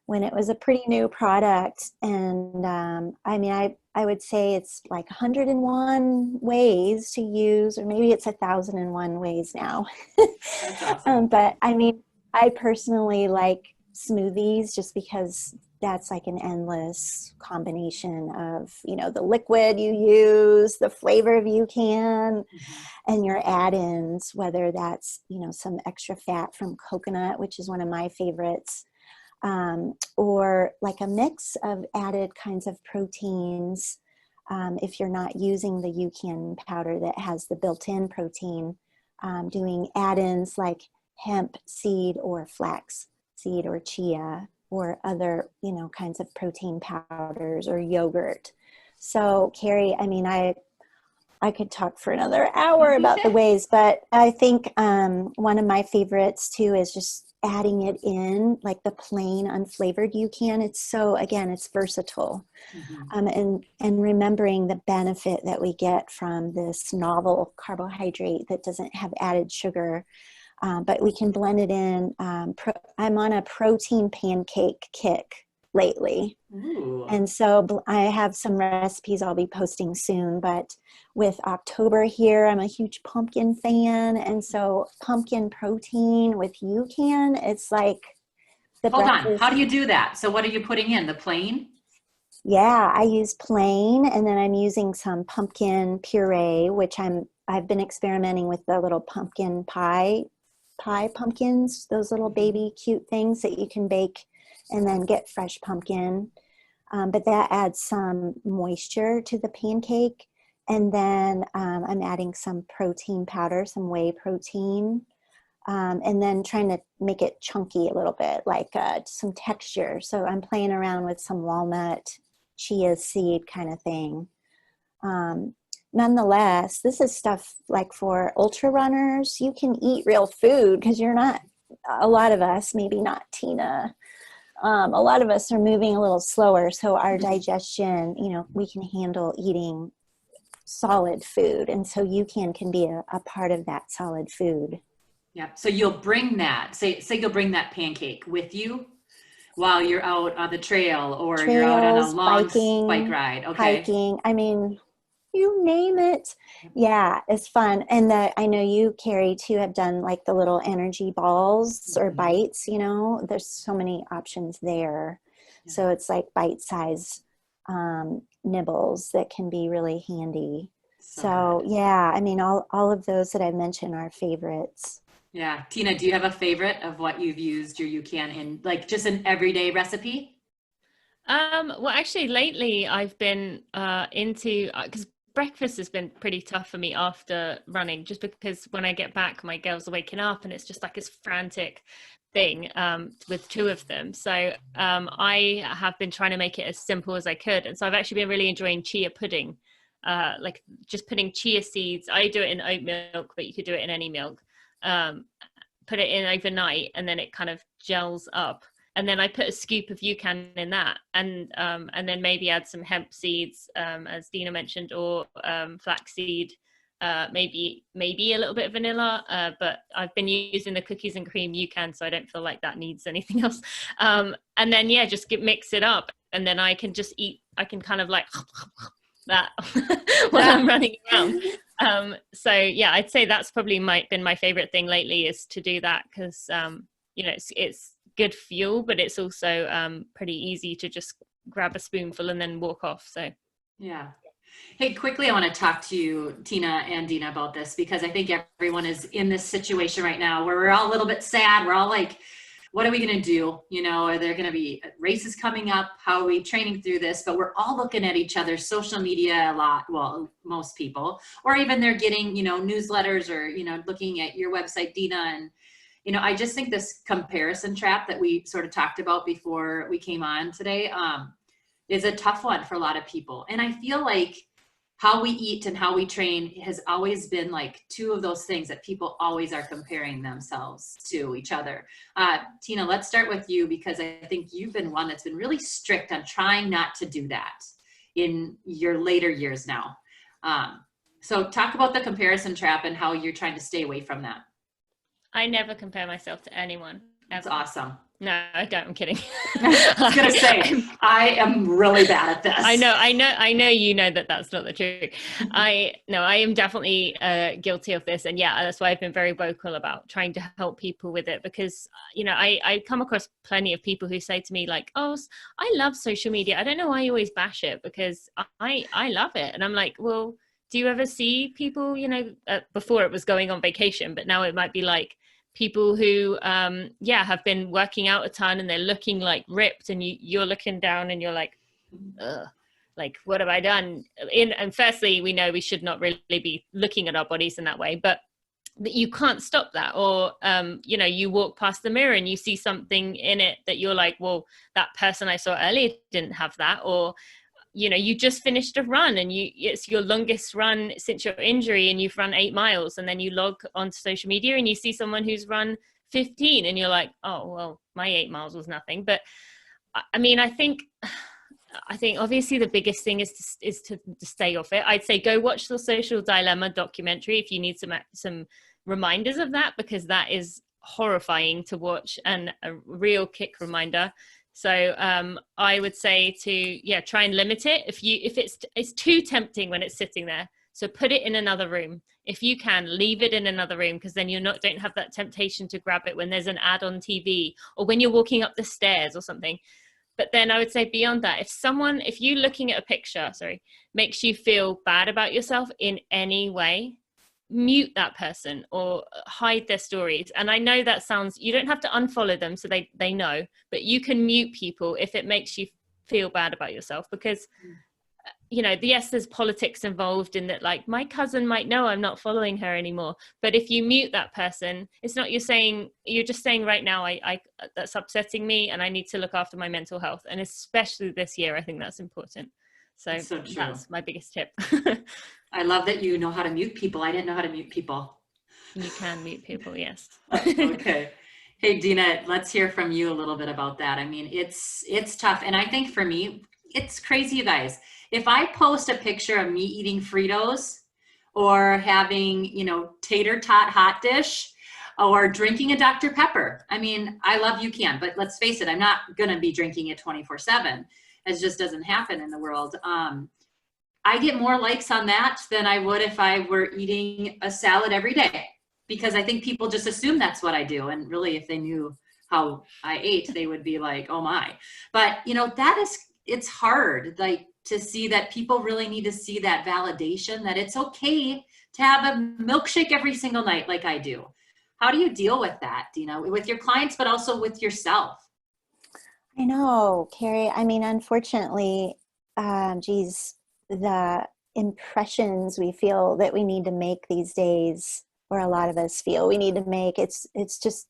when it was a pretty new product. And I would say it's like 101 ways to use, or maybe it's 1,001 ways now. Awesome. But I personally like smoothies, just because that's like an endless combination of, the liquid you use, the flavor of UCAN, and your add-ins, whether that's, some extra fat from coconut, which is one of my favorites, or like a mix of added kinds of proteins. If you're not using the UCAN powder that has the built-in protein, doing add-ins like hemp seed or flax seed or chia, or other, kinds of protein powders, or yogurt. So Carrie, I could talk for another hour about the ways, but I think one of my favorites too is just adding it in, like the plain unflavored UCAN. It's versatile. And remembering the benefit that we get from this novel carbohydrate that doesn't have added sugar. but we can blend it in. I'm on a protein pancake kick lately. Ooh. And so I have some recipes I'll be posting soon, but with October here, I'm a huge pumpkin fan. And so pumpkin protein with UCAN, it's like the Hold on. breakfast. How do you do that? So what are you putting in? The plain? Yeah, I use plain, and then I'm using some pumpkin puree, which I've been experimenting with the little pumpkin pie pumpkins, those little baby cute things that you can bake and then get fresh pumpkin. But that adds some moisture to the pancake. And then I'm adding some protein powder, some whey protein, and then trying to make it chunky a little bit, like some texture. So I'm playing around with some walnut, chia seed kind of thing. Nonetheless, this is stuff like for ultra runners. You can eat real food because you're not, a lot of us, maybe not Tina, a lot of us are moving a little slower. So our digestion, we can handle eating solid food. And so UCAN can be a part of that solid food. Yeah. So you'll bring that, say you'll bring that pancake with you while you're out on the trail, or you're out on a long biking, bike ride. Okay. Hiking. I mean, you name it. Yeah, it's fun. And I know you, Carrie, too, have done like the little energy balls or bites, there's so many options there. Yeah. So it's like bite-sized nibbles that can be really handy. So yeah, I mean, all of those that I've mentioned are favorites. Yeah. Tina, do you have a favorite of what you've used your UCAN in, like just an everyday recipe? Well, actually lately I've been into, because breakfast has been pretty tough for me after running, just because when I get back, my girls are waking up and it's just like this frantic thing with two of them. So I have been trying to make it as simple as I could. And so I've actually been really enjoying chia pudding, like just putting chia seeds. I do it in oat milk, but you could do it in any milk. Put it in overnight and then it kind of gels up. And then I put a scoop of UCAN in that, and then maybe add some hemp seeds, as Dina mentioned, or flaxseed, maybe a little bit of vanilla. But I've been using the cookies and cream UCAN, so I don't feel like that needs anything else. And then just mix it up, and then I can just eat. I can kind of like that while I'm running around. So yeah, I'd say that's probably been my favorite thing lately, is to do that, because it's good fuel, but it's also pretty easy to just grab a spoonful and then walk off. So yeah. Hey, quickly, I want to talk to you, Tina and Dina, about this, because I think everyone is in this situation right now where we're all a little bit sad. We're all like, what are we going to do? Are there going to be races coming up? How are we training through this? But we're all looking at each other's social media a lot. Well, most people, or even they're getting, newsletters, or, looking at your website, Dina, and I just think this comparison trap that we sort of talked about before we came on today is a tough one for a lot of people. And I feel like how we eat and how we train has always been like two of those things that people always are comparing themselves to each other. Tina, let's start with you, because I think you've been one that's been really strict on trying not to do that in your later years now. So talk about the comparison trap and how you're trying to stay away from that. I never compare myself to anyone. That's awesome. No, I don't. I'm kidding. I was going to say, I am really bad at this. I know that's not the truth. I am definitely guilty of this. And yeah, that's why I've been very vocal about trying to help people with it, because, I come across plenty of people who say to me like, oh, I love social media. I don't know why you always bash it, because I love it. And I'm like, well, do you ever see people, before it was going on vacation, but now it might be like people who, have been working out a ton and they're looking like ripped, and you're looking down and you're like, ugh, like, what have I done? And firstly, we know we should not really be looking at our bodies in that way, but you can't stop that. Or, you walk past the mirror and you see something in it that you're like, well, that person I saw earlier didn't have that. Or, you just finished a run and it's your longest run since your injury, and you've run 8 miles, and then you log onto social media and you see someone who's run 15 and you're like, oh, well, my 8 miles was nothing. But I mean, I think obviously the biggest thing is to stay off it. I'd say go watch the Social Dilemma documentary if you need some reminders of that, because that is horrifying to watch and a real kick reminder. So I would say to try and limit it. If it's too tempting when it's sitting there, so put it in another room. If you can, leave it in another room, because then don't have that temptation to grab it when there's an ad on TV or when you're walking up the stairs or something. But then I would say beyond that, if you looking at a picture, makes you feel bad about yourself in any way, mute that person or hide their stories. And I know that you don't have to unfollow them so they know, but you can mute people if it makes you feel bad about yourself, because yes, there's politics involved in that, like my cousin might know I'm not following her anymore, but if you mute that person, it's not you're just saying right now I that's upsetting me and I need to look after my mental health. And especially this year, I think that's important. So that's my biggest tip. I love that you know how to mute people. I didn't know how to mute people. You can mute people, yes. Okay. Hey, Dina, let's hear from you a little bit about that. I mean, it's tough. And I think for me, it's crazy, you guys. If I post a picture of me eating Fritos or having, tater tot hot dish or drinking a Dr. Pepper, I mean, I love UCAN, but let's face it, I'm not going to be drinking it 24/7. It just doesn't happen in the world. I get more likes on that than I would if I were eating a salad every day, because I think people just assume that's what I do. And really, if they knew how I ate, they would be like, oh my. But, it's hard, like, to see that people really need to see that validation that it's okay to have a milkshake every single night like I do. How do you deal with that, Dina, with your clients, but also with yourself? I know, Carrie. I mean, unfortunately, the impressions we feel that we need to make these days, or a lot of us feel we need to make, it's just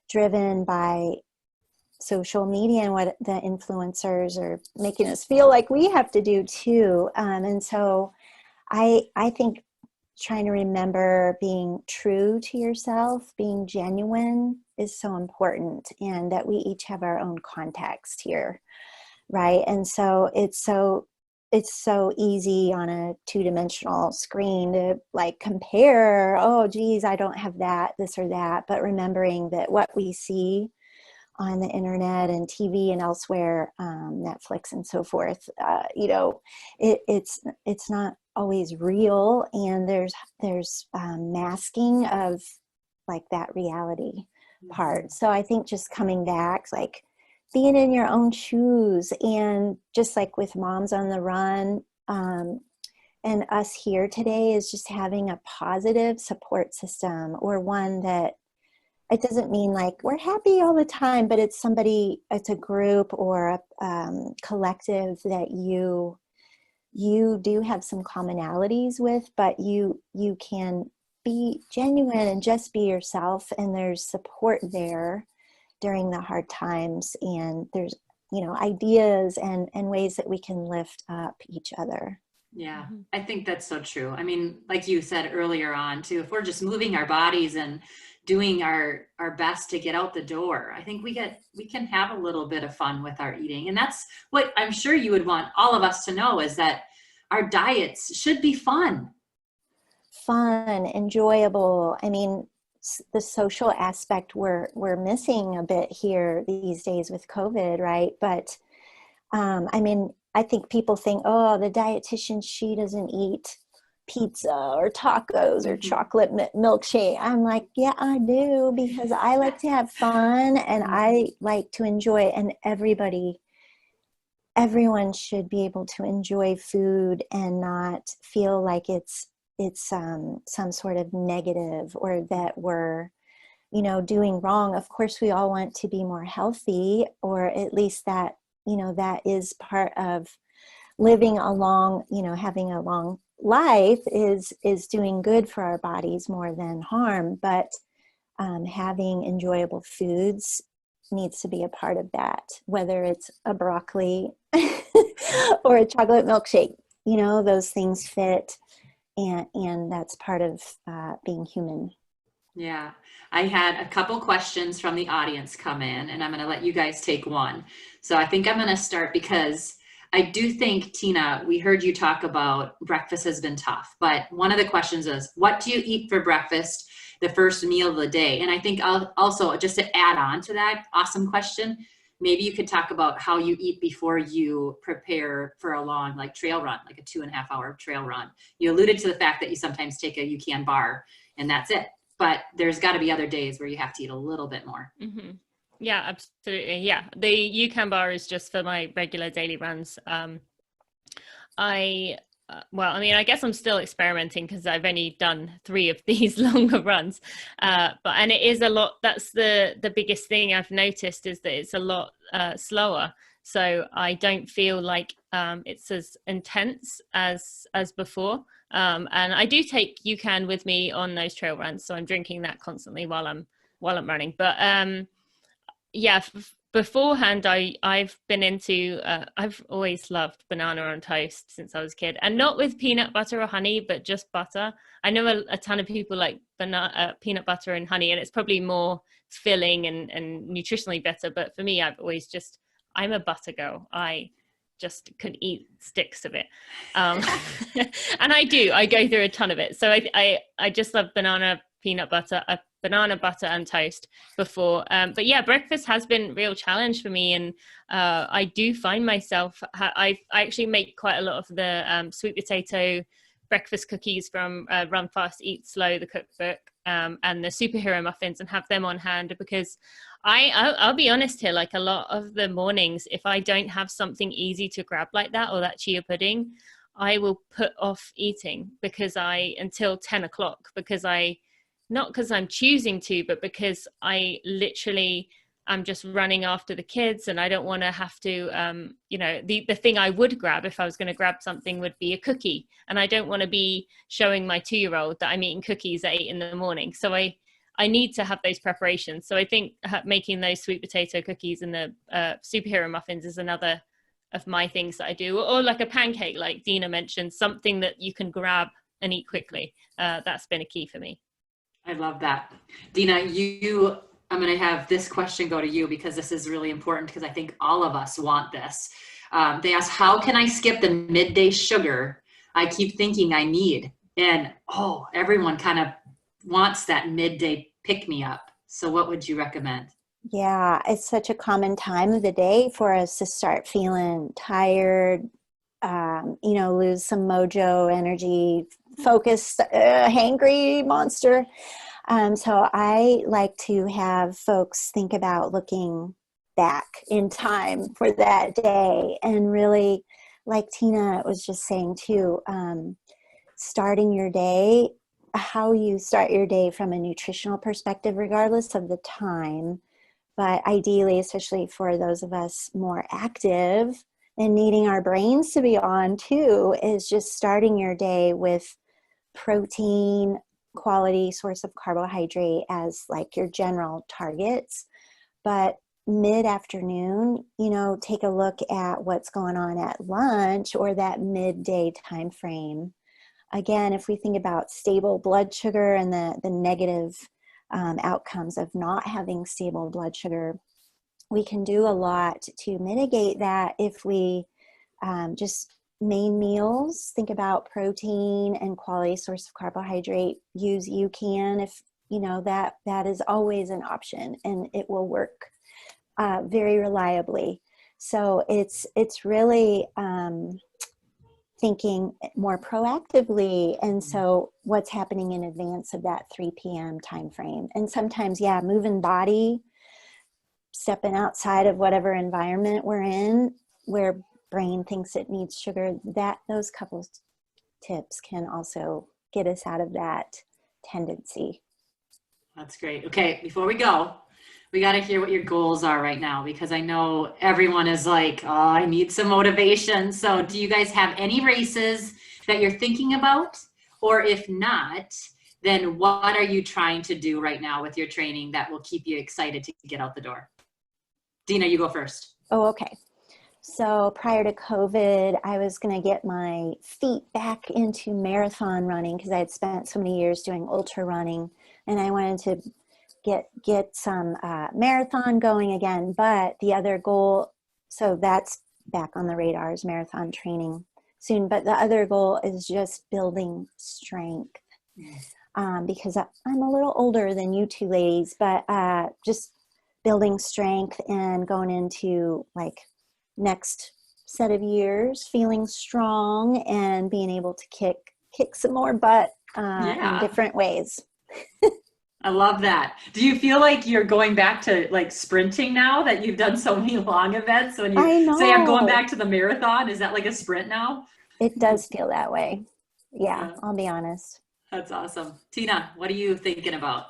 driven by social media and what the influencers are making us feel like we have to do too. And so I think trying to remember being true to yourself, being genuine is so important, and that we each have our own context here, right? And so it's so easy on a two-dimensional screen to like compare, oh geez, I don't have that, this or that, but remembering that what we see on the internet and TV and elsewhere, Netflix and so forth, it's not always real, and there's masking of like that reality part. So I think just coming back, like being in your own shoes, and just like with Moms on the Run, and us here today, is just having a positive support system, or one that, it doesn't mean like we're happy all the time, but it's a group or a collective that you do have some commonalities with, but you can be genuine and just be yourself, and there's support there during the hard times, and there's ideas and ways that we can lift up each other. Yeah, I think that's so true. I mean, like you said earlier on too, if we're just moving our bodies and doing our best to get out the door, I think we can have a little bit of fun with our eating. And that's what I'm sure you would want all of us to know, is that our diets should be fun, enjoyable. I mean, the social aspect we're missing a bit here these days with COVID, right? But I mean, I think people think, oh, the dietitian, she doesn't eat pizza or tacos or chocolate milkshake. I'm like, yeah, I do, because I like to have fun and I like to enjoy it. And everyone should be able to enjoy food and not feel like it's some sort of negative, or that we're, doing wrong. Of course, we all want to be more healthy, or at least that, that is part of living a long, having a long life is doing good for our bodies more than harm. But having enjoyable foods needs to be a part of that, whether it's a broccoli or a chocolate milkshake. Those things fit, and that's part of being human. Yeah, I had a couple questions from the audience come in, and I'm going to let you guys take one. So I think I'm going to start, because I do think, Tina, we heard you talk about breakfast has been tough, but one of the questions is, what do you eat for breakfast? the first meal of the day. And I think I'll also, just to add on to that awesome question, maybe you could talk about how you eat before you prepare for a long, like, trail run, like a 2.5 hour trail run. You alluded to the fact that you sometimes take a UCAN bar and that's it. But there's got to be other days where you have to eat a little bit more. Mm-hmm. Yeah, absolutely. Yeah. The UCAN bar is just for my regular daily runs. I guess I'm still experimenting because I've only done 3 of these longer runs. And it is a lot. That's the biggest thing I've noticed, is that it's a lot slower. So I don't feel like it's as intense as before. And I do take UCAN with me on those trail runs, so I'm drinking that constantly while I'm running. But beforehand, I've been into, I've always loved banana on toast since I was a kid, and not with peanut butter or honey, but just butter. I know a ton of people like peanut butter and honey, and it's probably more filling and nutritionally better. But for me, I'm a butter girl. I just could eat sticks of it. And I go through a ton of it. So I just love banana butter and toast before. But yeah, breakfast has been a real challenge for me. And I do find myself, I actually make quite a lot of the sweet potato breakfast cookies from Run Fast, Eat Slow, the cookbook, and the superhero muffins, and have them on hand, because I'll be honest here, like, a lot of the mornings, if I don't have something easy to grab like that, or that chia pudding, I will put off eating until 10 o'clock, not because I'm choosing to, but because I literally am just running after the kids, and I don't want to have to, the thing I would grab if I was going to grab something would be a cookie. And I don't want to be showing my 2-year-old that I'm eating cookies at 8 a.m. So I need to have those preparations. So I think making those sweet potato cookies and the superhero muffins is another of my things that I do, or like a pancake, like Dina mentioned, something that you can grab and eat quickly. That's been a key for me. I love that. Dina, I'm going to have this question go to you, because this is really important, because I think all of us want this. They ask, how can I skip the midday sugar I keep thinking I need? And everyone kind of wants that midday pick-me-up. So what would you recommend? Yeah, it's such a common time of the day for us to start feeling tired, lose some mojo, energy, focus, hangry monster. So I like to have folks think about looking back in time for that day, and really, like Tina was just saying too, starting your day, how you start your day from a nutritional perspective, regardless of the time, but ideally, especially for those of us more active and needing our brains to be on too, is just starting your day with protein, quality source of carbohydrate as like your general targets. But mid-afternoon, take a look at what's going on at lunch or that midday time frame. Again, if we think about stable blood sugar and the negative outcomes of not having stable blood sugar, we can do a lot to mitigate that if we just main meals, think about protein and quality source of carbohydrate, use UCAN if that is always an option, and it will work very reliably. So it's really thinking more proactively, and so what's happening in advance of that 3 p.m. time frame. And sometimes, moving body, stepping outside of whatever environment we're in where brain thinks it needs sugar, those couple tips can also get us out of that tendency. That's great. Okay, before we go, we got to hear what your goals are right now, because I know everyone is like, oh, I need some motivation. So do you guys have any races that you're thinking about? Or if not, then what are you trying to do right now with your training that will keep you excited to get out the door? Dina, you go first. Oh, okay. So prior to COVID, I was going to get my feet back into marathon running, because I had spent so many years doing ultra running, and I wanted to get some marathon going again. But the other goal, so that's back on the radar, is marathon training soon. But the other goal is just building strength. because I'm a little older than you two ladies, but just building strength and going into like next set of years, feeling strong and being able to kick some more butt in different ways. I love that. Do you feel like you're going back to like sprinting now that you've done so many long events? When you say I'm going back to the marathon, is that like a sprint now? It does feel that way. Yeah, I'll be honest. That's awesome. Tina, what are you thinking about?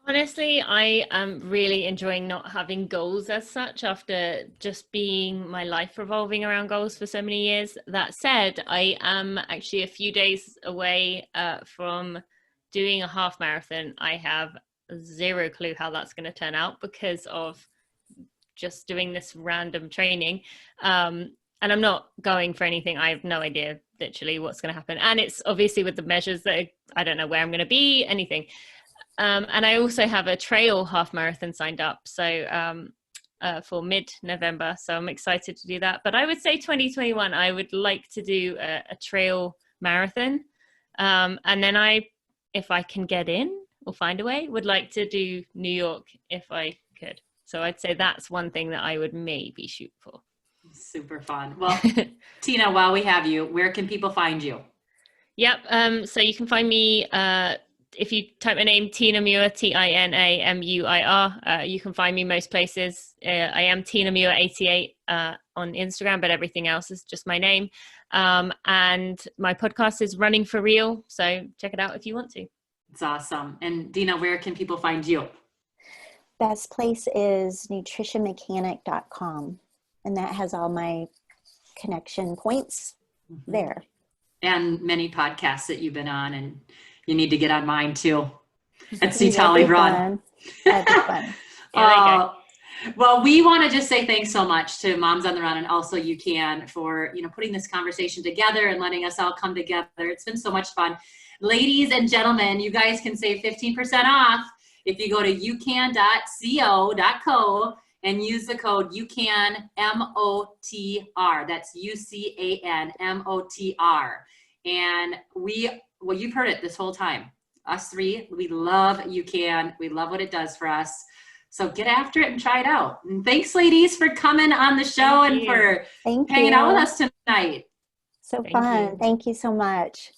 Honestly, I am really enjoying not having goals as such after just being my life revolving around goals for so many years. That said, I am actually a few days away from doing a half marathon. I have zero clue how that's going to turn out because of just doing this random training. And I'm not going for anything. I have no idea literally what's going to happen. And it's obviously with the measures that I don't know where I'm going to be, anything. And I also have a trail half marathon signed up. So for mid-November. So I'm excited to do that. But I would say 2021, I would like to do a trail marathon. And then if I can get in or find a way, would like to do New York if I could. So I'd say that's one thing that I would maybe shoot for. Super fun. Well, Tina, while we have you, where can people find you? Yep. So you can find me if you type my name, Tina Muir, TinaMuir. You can find me most places. I am Tina Muir 88 on Instagram, but everything else is just my name. And my podcast is Running for Real. So check it out if you want to. It's awesome. And Dina, where can people find you? Best place is nutritionmechanic.com. And that has all my connection points there. And many podcasts that you've been on, and you need to get on mine too. At See Tolly Run. That'd be fun. Well, we want to just say thanks so much to Moms on the Run and also UCAN for, putting this conversation together and letting us all come together. It's been so much fun. Ladies and gentlemen, you guys can save 15% off if you go to ucan.co.co and use the code UCAN MOTR. That's UCAN MOTR. And you've heard it this whole time. Us three, we love UCAN. We love what it does for us. So get after it and try it out. And thanks, ladies, for coming on the show and for hanging out with us tonight. So fun. Thank you so much.